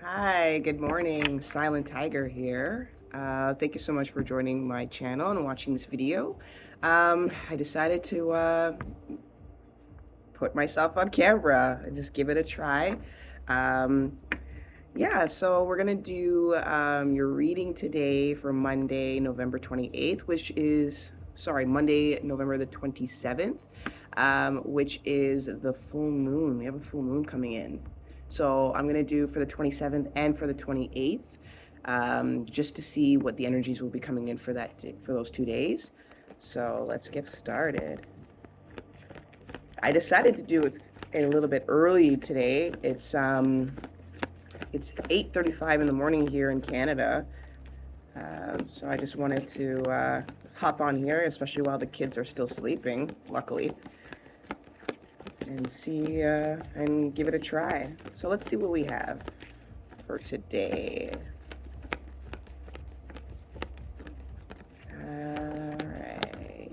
Hi, good morning. Silent Tiger here. Thank you so much for joining my channel and watching this video. I decided to put myself on camera and just give it a try. Um, yeah, so we're gonna do your reading today for Monday, November 28th, which is, sorry, Monday, November the 27th, which is the full moon. We have a full moon coming in. So I'm gonna do for the 27th and for the 28th, just to see what the energies will be coming in for for those 2 days. So let's get started. I decided to do it a little bit early today. It's 8:35 in the morning here in Canada. So I just wanted to hop on here, especially while the kids are still sleeping, luckily, and see and give it a try. So let's see what we have for today. All right.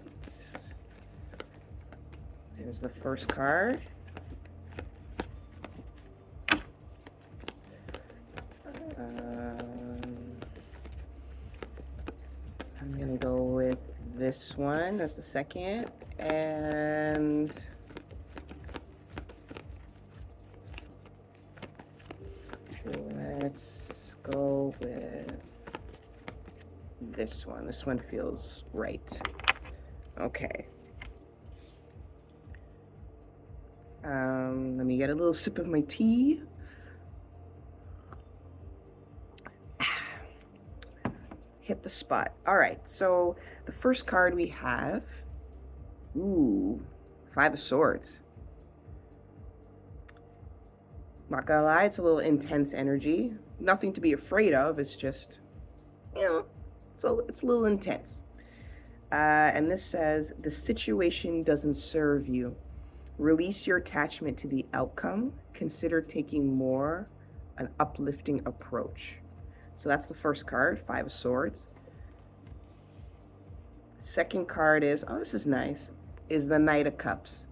There's the first card. I'm gonna go with this one. That's the second. And let's go with this one. This one feels right. Okay. Let me get a little sip of my tea. Hit the spot. All right, so the first card we have, ooh, Five of Swords. Not gonna lie, it's a little intense energy. Nothing to be afraid of. It's just, it's a little intense. And this says, the situation doesn't serve you. Release your attachment to the outcome. Consider taking more an uplifting approach. So that's the first card, Five of Swords. Second card is, oh, this is nice, is the Knight of Cups.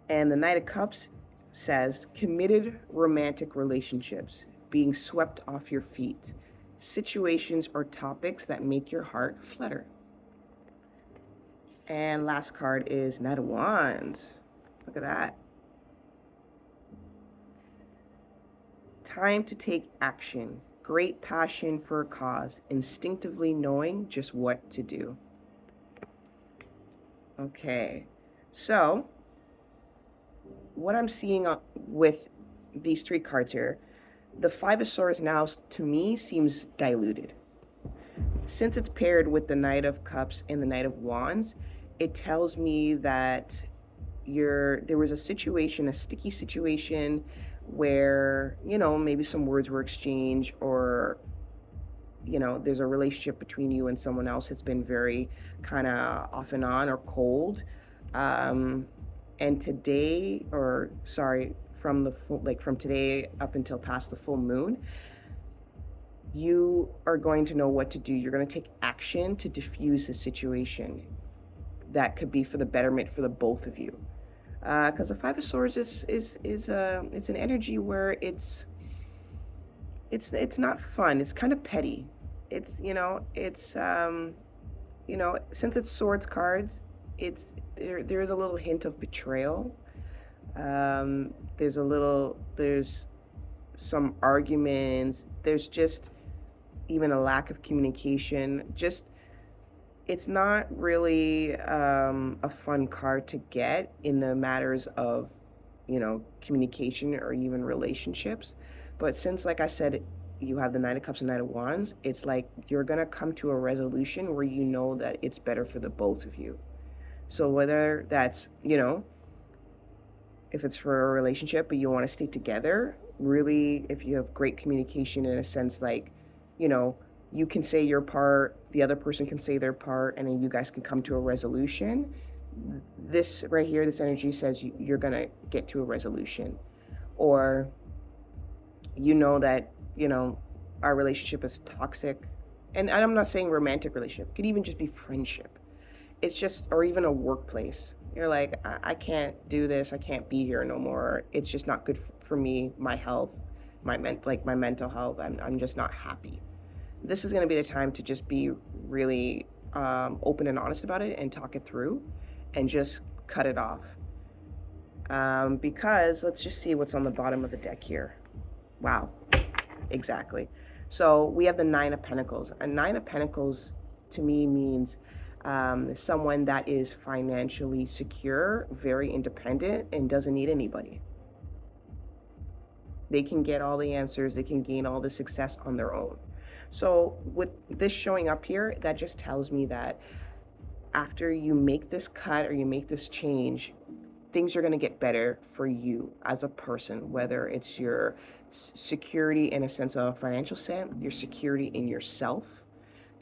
And the Knight of Cups says, committed romantic relationships, being swept off your feet, situations or topics that make your heart flutter. And last card is Knight of Wands. Look at that. Time to take action. Great passion for a cause. Instinctively knowing just what to do. Okay. So, what I'm seeing with these three cards here, the Five of Swords now, to me, seems diluted. Since it's paired with the Knight of Cups and the Knight of Wands, it tells me that there was a situation, a sticky situation, where, maybe some words were exchanged, or, there's a relationship between you and someone else that's been very kind of off and on or cold. And today, or sorry, from today up until past the full moon, you are going to know what to do. You're going to take action to diffuse the situation. That could be for the betterment for the both of you. Because the Five of Swords is it's an energy where it's not fun. It's kind of petty. It's since it's swords cards, there is a little hint of betrayal. There's some arguments. There's just even a lack of communication. Just, it's not really a fun card to get in the matters of, communication or even relationships. But since, like I said, you have the Nine of Cups and Knight of Wands, it's like you're going to come to a resolution where you know that it's better for the both of you. So whether that's, if it's for a relationship but you want to stay together, really, if you have great communication in a sense, like, you can say your part, the other person can say their part, and then you guys can come to a resolution. This right here, this energy says you're going to get to a resolution. Or, that, our relationship is toxic. And I'm not saying romantic relationship. It could even just be friendship. It's just, or even a workplace. You're like, I can't do this. I can't be here no more. It's just not good for me, my health, my mental health. I'm just not happy. This is going to be the time to just be really open and honest about it and talk it through and just cut it off. Because let's just see what's on the bottom of the deck here. Wow, exactly. So we have the Nine of Pentacles. A Nine of Pentacles to me means someone that is financially secure, very independent, and doesn't need anybody. They can get all the answers, they can gain all the success on their own. So with this showing up here, that just tells me that after you make this cut or you make this change, things are going to get better for you as a person, whether it's your security in a sense of financial sense, your security in yourself,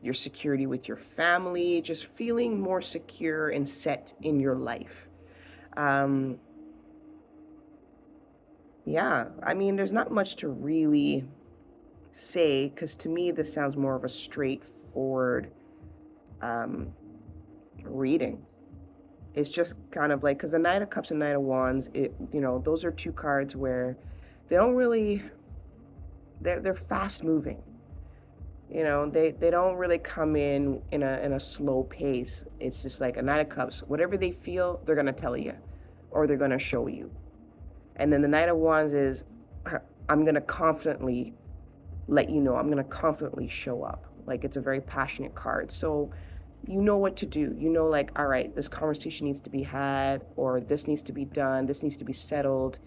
your security with your family, just feeling more secure and set in your life. Yeah, I mean, there's not much to really say, because to me, this sounds more of a straightforward reading. It's just kind of like, because the Knight of Cups and Knight of Wands, those are two cards where they don't really, they're fast moving. They don't really come in a slow pace. It's just like a Knight of Cups. Whatever they feel, they're gonna tell you, or they're gonna show you. And then the Knight of Wands is, I'm gonna confidently let you know. I'm gonna confidently show up. Like, it's a very passionate card. So you know what to do. Like, all right, this conversation needs to be had, or this needs to be done, this needs to be settled,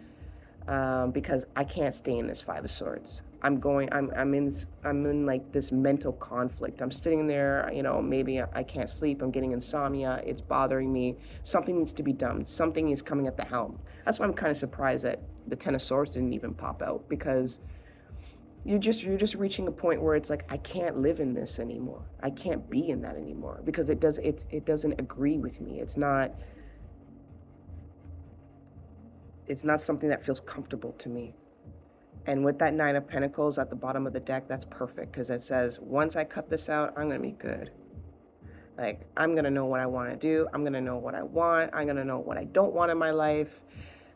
because I can't stay in this Five of Swords. I'm in like this mental conflict. I'm sitting there, maybe I can't sleep, I'm getting insomnia, it's bothering me. Something needs to be done. Something is coming at the helm. That's why I'm kind of surprised that the Ten of Swords didn't even pop out, because you're just reaching a point where it's like, I can't live in this anymore. I can't be in that anymore, because it doesn't agree with me. It's not something that feels comfortable to me. And with that Nine of Pentacles at the bottom of the deck, that's perfect, because it says, once I cut this out, I'm going to be good. Like, I'm going to know what I want to do. I'm going to know what I want. I'm going to know what I don't want in my life.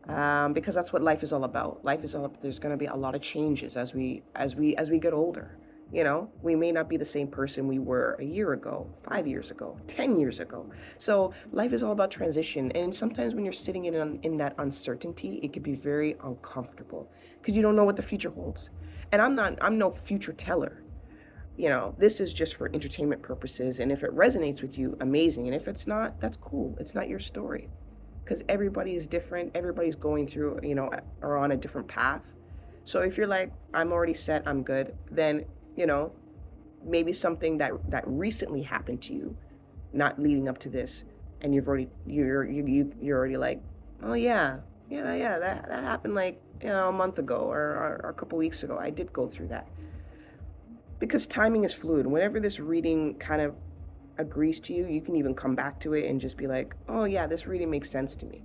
Because that's what life is all about. Life is all about, there's going to be a lot of changes as we get older. We may not be the same person we were a year ago, 5 years ago, 10 years ago. So life is all about transition. And sometimes when you're sitting in that uncertainty, it can be very uncomfortable, because you don't know what the future holds. And I'm no future teller. This is just for entertainment purposes. And if it resonates with you, amazing. And if it's not, that's cool. It's not your story, because everybody is different. Everybody's going through, or on a different path. So if you're like, I'm already set, I'm good, then, maybe something that recently happened to you, not leading up to this, and you're already like, oh yeah, that happened like, a month ago, or a couple weeks ago. I did go through that. Because timing is fluid. Whenever this reading kind of agrees to you, you can even come back to it and just be like, oh yeah, this reading makes sense to me.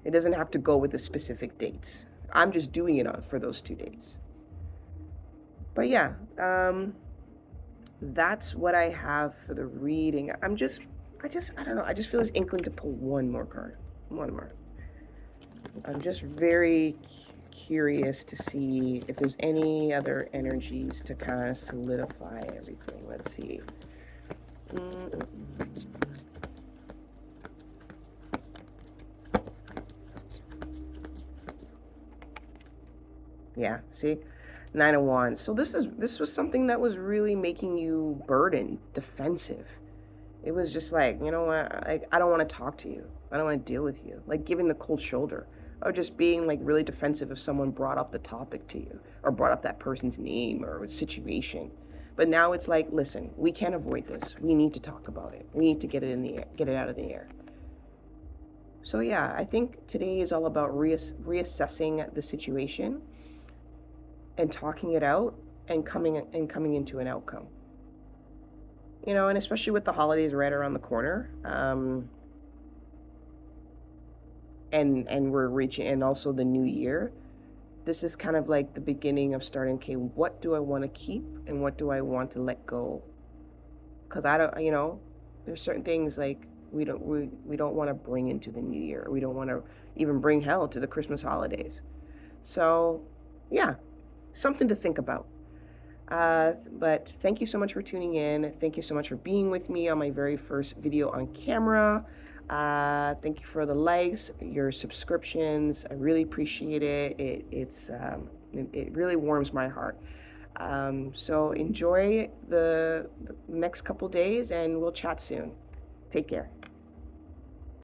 It doesn't have to go with the specific dates. I'm just doing it for those 2 dates. But yeah, that's what I have for the reading. I don't know. I just feel this inkling to pull one more card. One more. I'm just very curious to see if there's any other energies to kind of solidify everything. Let's see. Yeah, see? Nine of Wands. So this was something that was really making you burdened, defensive. It was just like, you know what? I don't want to talk to you. I don't want to deal with you. Like giving the cold shoulder, or just being like really defensive if someone brought up the topic to you, or brought up that person's name or situation. But now it's like, listen, we can't avoid this. We need to talk about it. We need to get it in the air, get it out of the air. So yeah, I think today is all about reassessing the situation and talking it out and coming into an outcome. And especially with the holidays right around the corner, and we're reaching, and also the new year, this is kind of like the beginning of starting, okay, what do I want to keep and what do I want to let go? Because I don't, there's certain things like We don't want to bring into the new year. We don't want to even bring hell to the Christmas holidays. So, yeah, something to think about. But thank you so much for tuning in. Thank you so much for being with me on my very first video on camera. Thank you for the likes, your subscriptions. I really appreciate it. It really warms my heart. So enjoy the next couple days, and we'll chat soon. Take care.